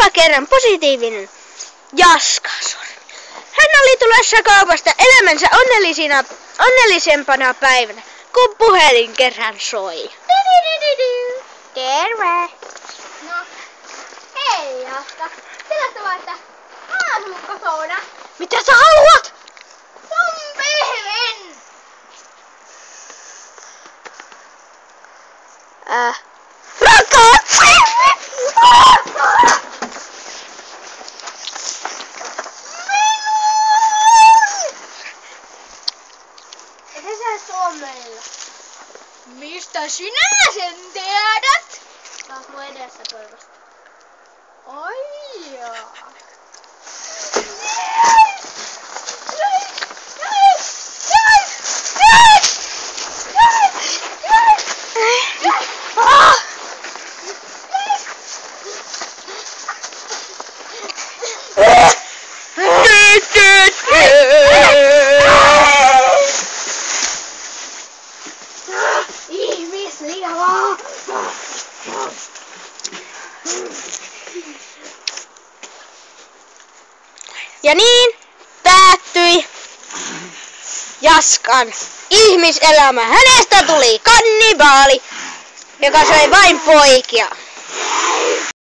yläkerran positiivinen Jaska Sormi. Hän oli tulossa kaupasta elämänsä onnellisempana päivänä, kun puhelin kerran soi. Terve! No, hei Jaska. Sillä että aamukkosouna. Mitä sä haluat? Sun pehven! Rakkaat! Se on meillä. Mistä sinä sen tiedät? Taas mun edessä toivosta. Ai jaa. Ihmislihaa! Ja niin päättyi Jaskan ihmiselämä. Hänestä tuli kannibaali, joka söi vain poikia.